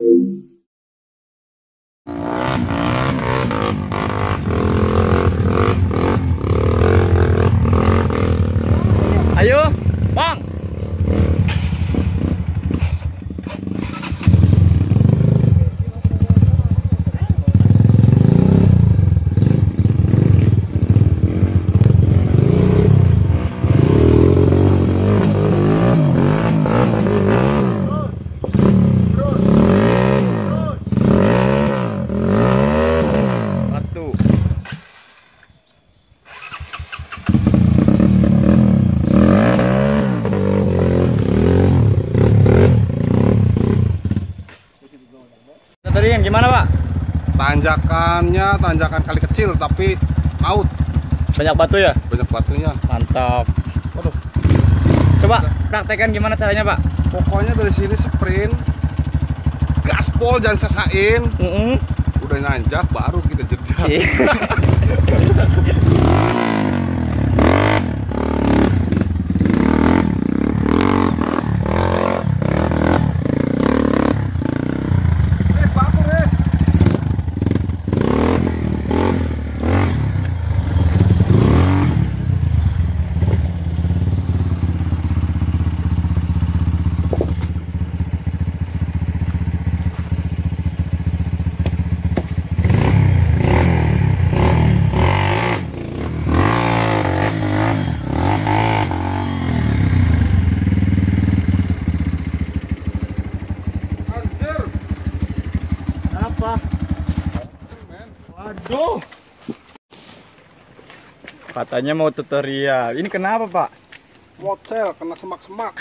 Ayo, Bang. Tadi gimana, Pak? Tanjakannya tanjakan kali kecil tapi laut. Banyak batu ya? Banyak batunya. Mantap. Waduh. Coba praktekkan gimana caranya, Pak? Pokoknya dari sini sprint, gaspol jangan sesain. Udah nanjak baru kita jeda. Waduh. Katanya mau tutorial. Ini kenapa, Pak? Mocel kena semak-semak.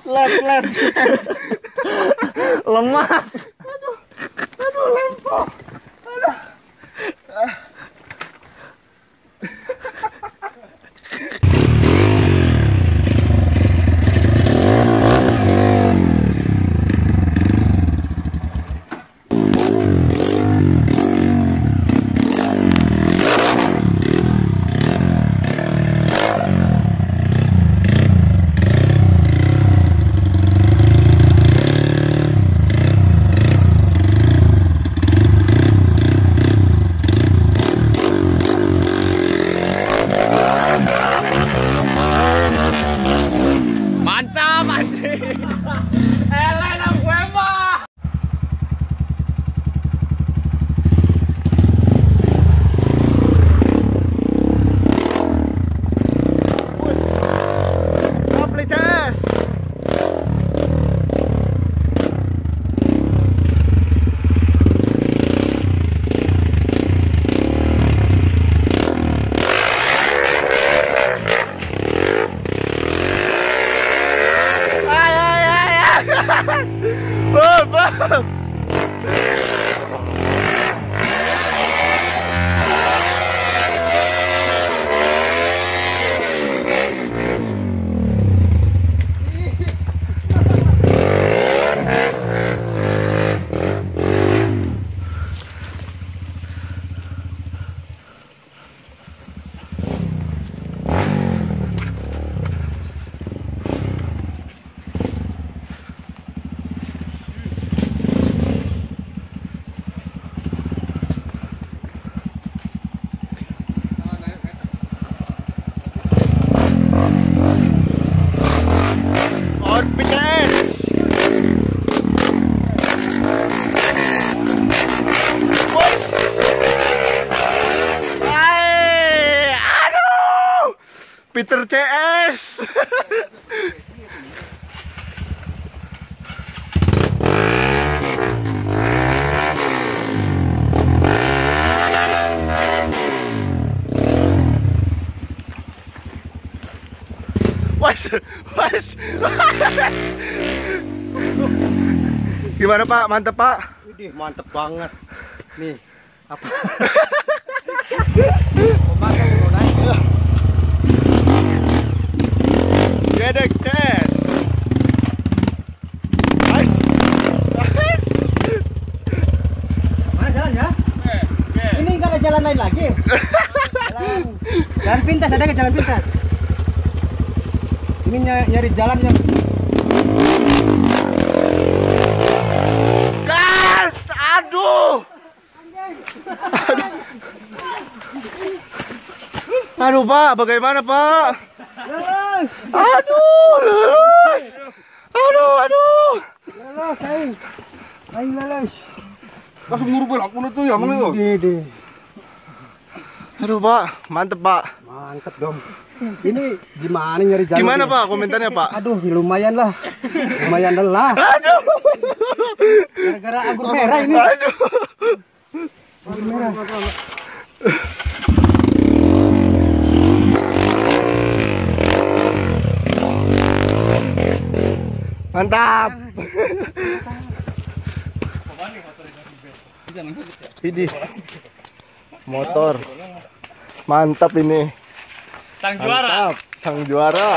Lem. Lemas. Aduh, lempar. Mantap anjing. Elena gue mah. Kopli Ces. Bam. Peter CS. Was. Gimana Pak? Mantep Pak? Widih, mantep banget. Nih, apa? Gedek CS. Nice. Mana jalannya? Ini nggak ada jalan lain lagi. Jalan pintas, ada nggak jalan pintas? Ini nyari jalannya. Gas! Aduh! Aduh Pak, bagaimana Pak? Lulus, Aduh, lulus! Aduh! lulus, aing lulus. Langsung ngurupin lampu itu ya, Mang itu. Widih, Aduh Pak, mantep Pak. mantep dong. Ini gimana nyari jalan? Gimana ya? Pak komentarnya Pak? Aduh, lumayan lah. Lumayan lelah. Aduh! Gara-gara anggur merah ini. Aduh! Anggur merah. Mantap! Widih. Motor. Mantap ini. Sang juara. Mantap, sang juara.